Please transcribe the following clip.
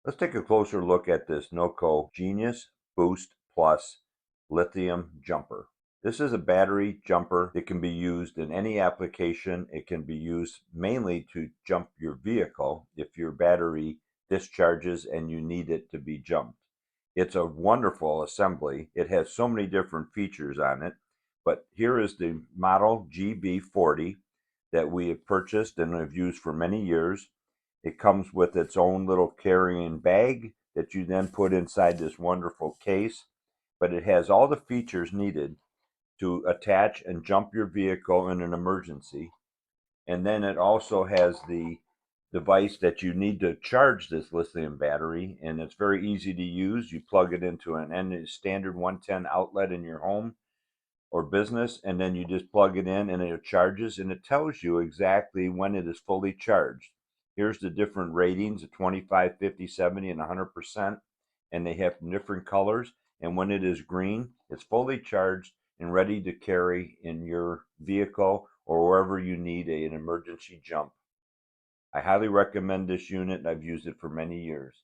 Let's take a closer look at this NOCO Boost Plus lithium jumper. This is a battery jumper. It can be used in any application. It can be used mainly to jump your vehicle if your battery discharges and you need it to be jumped. It's a wonderful assembly. It has so many different features on it, but here is the model GB40 that we have purchased and have used for many years. It comes with its own little carrying bag that you then put inside this wonderful case, but it has all the features needed to attach and jump your vehicle in an emergency. And then it also has the device that you need to charge this lithium battery, and it's very easy to use. You plug it into any standard 110 outlet in your home or business, and then you just plug it in and it charges, and it tells you exactly when it is fully charged. Here's the different ratings of 25, 50, 70, and 100%, and they have different colors. And when it is green, it's fully charged and ready to carry in your vehicle or wherever you need an emergency jump. I highly recommend this unit, and I've used it for many years.